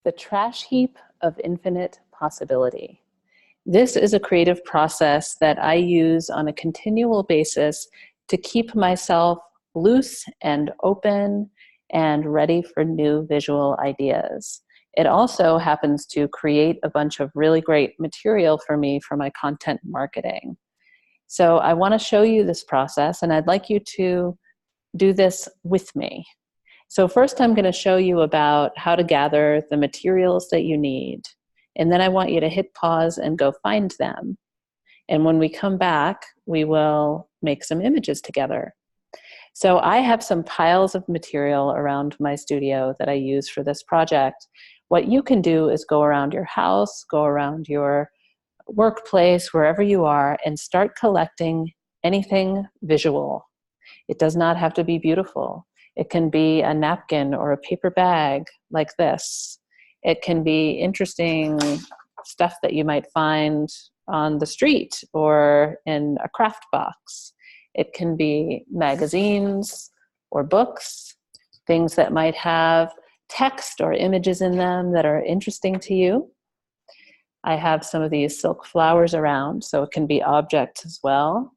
the trash heap of infinite possibility. This is a creative process that I use on a continual basis to keep myself loose and open and ready for new visual ideas. It also happens to create a bunch of really great material for me for my content marketing. So I want to show you this process, and I'd like you to do this with me. So first I'm going to show you about how to gather the materials that you need. And then I want you to hit pause and go find them. And when we come back, we will make some images together. So I have some piles of material around my studio that I use for this project. What you can do is go around your house, go around your workplace, wherever you are, and start collecting anything visual. It does not have to be beautiful. It can be a napkin or a paper bag like this. It can be interesting stuff that you might find on the street or in a craft box. It can be magazines or books, things that might have text or images in them that are interesting to you. I have some of these silk flowers around, so it can be objects as well.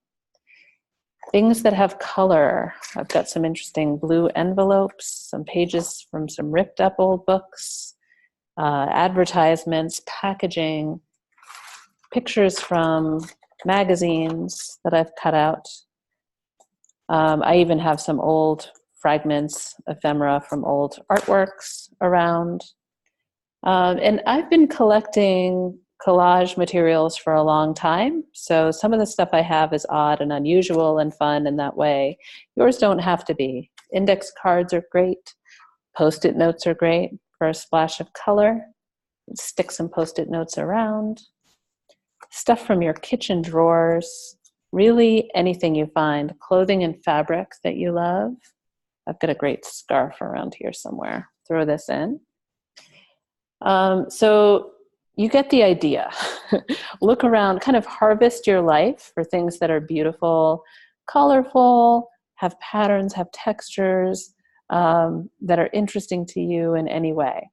Things that have color. I've got some interesting blue envelopes, some pages from some ripped up old books, advertisements, packaging, pictures from magazines that I've cut out. I even have some old fragments, ephemera from old artworks around. And I've been collecting collage materials for a long time. So some of the stuff I have is odd and unusual and fun in that way. Yours don't have to be. Index cards are great. Post-it notes are great for a splash of color. Stick some post-it notes around. Stuff from your kitchen drawers. Really anything you find. Clothing and fabric that you love. I've got a great scarf around here somewhere. Throw this in. So you get the idea. Look around, kind of harvest your life for things that are beautiful, colorful, have patterns, have textures, that are interesting to you in any way.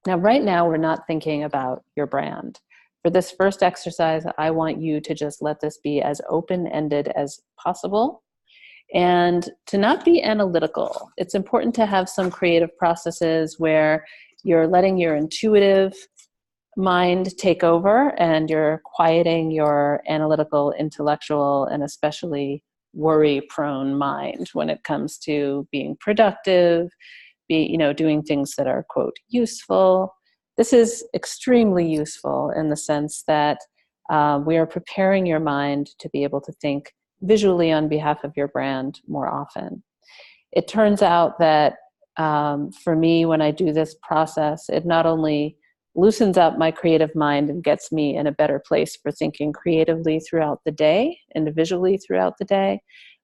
Now, right now, we're not thinking about your brand. For this first exercise, I want you to just let this be as open-ended as possible and to not be analytical. It's important to have some creative processes where you're letting your intuitive mind take over and you're quieting your analytical, intellectual, and especially worry-prone mind when it comes to being productive, doing things that are, quote, useful. This is extremely useful in the sense that we are preparing your mind to be able to think visually on behalf of your brand more often. It turns out that for me, when I do this process, it not only loosens up my creative mind and gets me in a better place for thinking creatively throughout the day and visually throughout the day,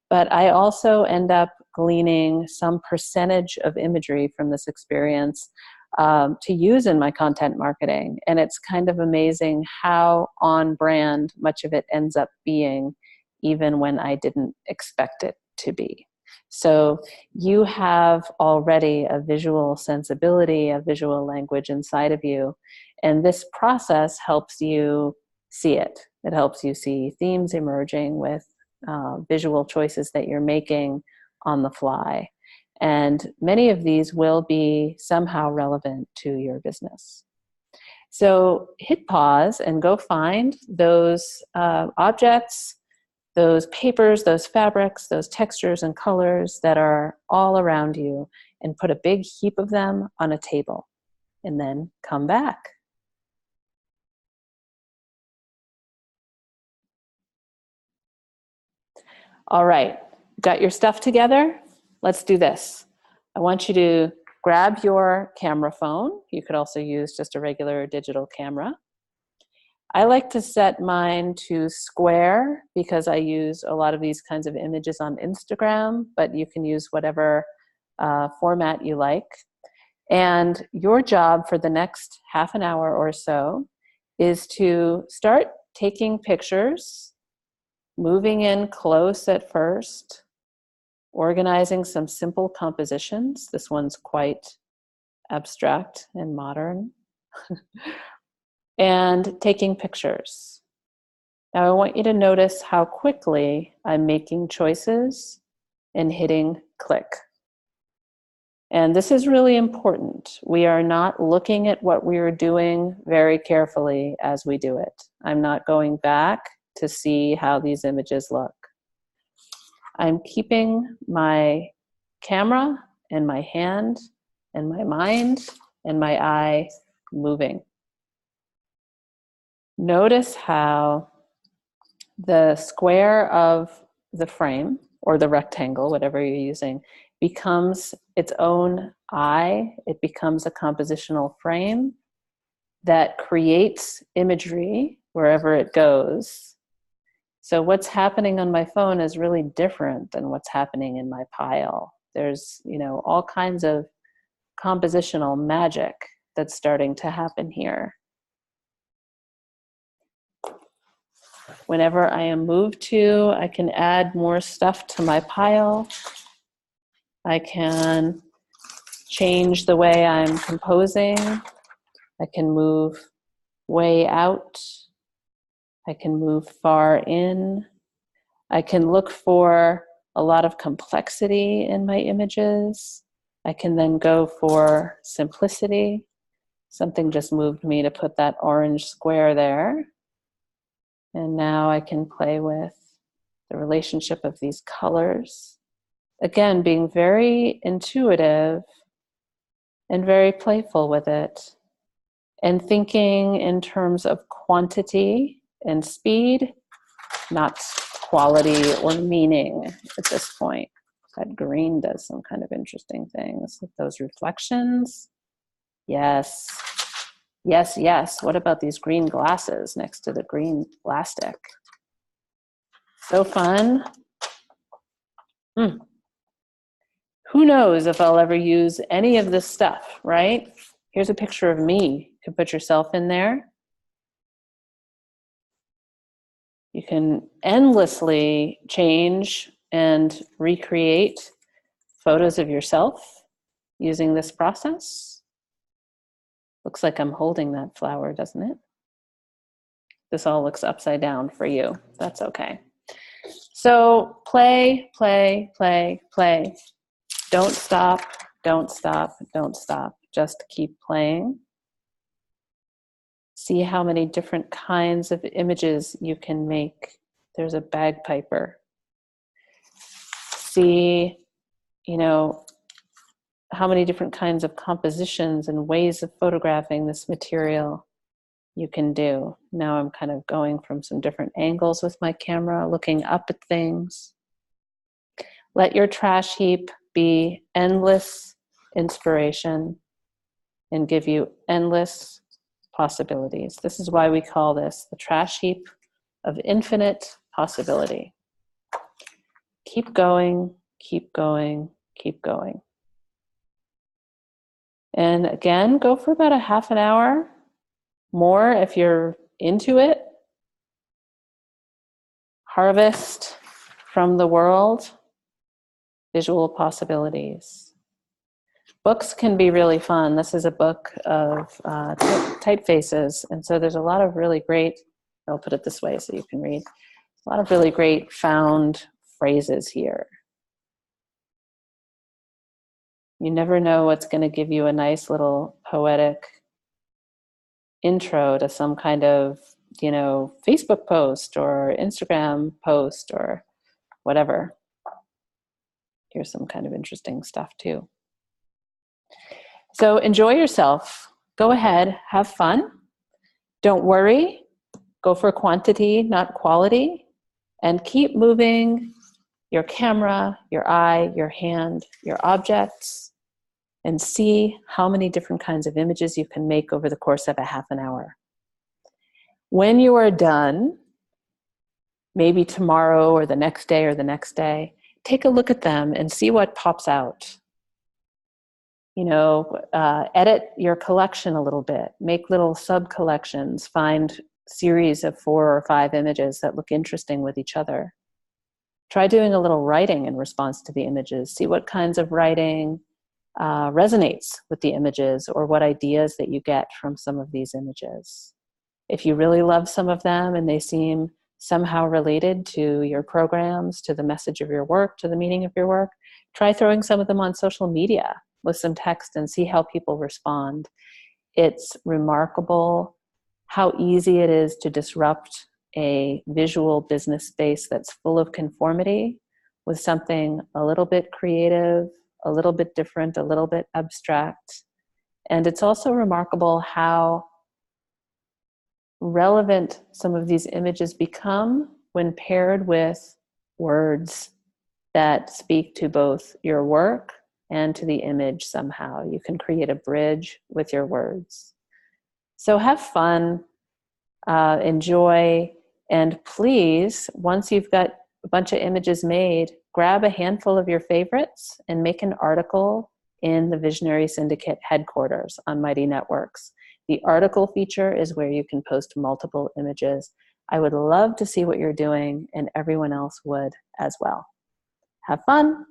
but I also end up gleaning some percentage of imagery from this experience to use in my content marketing. And it's kind of amazing how on brand much of it ends up being, even when I didn't expect it to be. So you have already a visual sensibility, a visual language inside of you, and this process helps you see it. It helps you see themes emerging with visual choices that you're making on the fly. And many of these will be somehow relevant to your business. So hit pause and go find those objects, those papers, those fabrics, those textures and colors that are all around you, and put a big heap of them on a table, and then come back. All right, got your stuff together? Let's do this. I want you to grab your camera phone. You could also use just a regular digital camera. I like to set mine to square because I use a lot of these kinds of images on Instagram, but you can use whatever format you like. And your job for the next half an hour or so is to start taking pictures, moving in close at first, organizing some simple compositions. This one's quite abstract and modern, and taking pictures. Now I want you to notice how quickly I'm making choices and hitting click. And this is really important. We are not looking at what we are doing very carefully as we do it. I'm not going back to see how these images look. I'm keeping my camera and my hand and my mind and my eye moving. Notice how the square of the frame, or the rectangle, whatever you're using, becomes its own eye. It becomes a compositional frame that creates imagery wherever it goes. So what's happening on my phone is really different than what's happening in my pile. There's, all kinds of compositional magic that's starting to happen here. Whenever I am moved to, I can add more stuff to my pile. I can change the way I'm composing. I can move way out. I can move far in. I can look for a lot of complexity in my images. I can then go for simplicity. Something just moved me to put that orange square there. And now I can play with the relationship of these colors. Again, being very intuitive and very playful with it, and thinking in terms of quantity and speed, not quality or meaning at this point. That green does some kind of interesting things with those reflections. Yes, yes, yes. What about these green glasses next to the green plastic? So fun. Who knows if I'll ever use any of this stuff, right? Here's a picture of me. You can put yourself in there. You can endlessly change and recreate photos of yourself using this process. Looks like I'm holding that flower, doesn't it? This all looks upside down for you. That's okay. So play, play, play, play. Don't stop, don't stop, don't stop. Just keep playing. See how many different kinds of images you can make. There's a bagpiper. See, how many different kinds of compositions and ways of photographing this material you can do. Now I'm kind of going from some different angles with my camera, looking up at things. Let your trash heap be endless inspiration and give you endless possibilities. This is why we call this the trash heap of infinite possibility. Keep going, keep going, keep going. And again, go for about a half an hour more if you're into it. Harvest from the world visual possibilities. Books can be really fun. This is a book of typefaces, and so there's a lot of really great, I'll put it this way so you can read, a lot of really great found phrases here. You never know what's going to give you a nice little poetic intro to some kind of, Facebook post or Instagram post or whatever. Here's some kind of interesting stuff too. So enjoy yourself. Go ahead, have fun. Don't worry. Go for quantity, not quality. And keep moving your camera, your eye, your hand, your objects, and see how many different kinds of images you can make over the course of a half an hour. When you are done, maybe tomorrow or the next day, take a look at them and see what pops out. Edit your collection a little bit, make little sub-collections, find series of 4 or 5 images that look interesting with each other. Try doing a little writing in response to the images. See what kinds of writing resonates with the images, or what ideas that you get from some of these images. If you really love some of them and they seem somehow related to your programs, to the message of your work, to the meaning of your work, try throwing some of them on social media with some text and see how people respond. It's remarkable how easy it is to disrupt a visual business space that's full of conformity with something a little bit creative, a little bit different, a little bit abstract. And it's also remarkable how relevant some of these images become when paired with words that speak to both your work and to the image somehow. You can create a bridge with your words. So have fun, enjoy, and please, once you've got a bunch of images made, grab a handful of your favorites and make an article in the Visionary Syndicate headquarters on Mighty Networks. The article feature is where you can post multiple images. I would love to see what you're doing, and everyone else would as well. Have fun.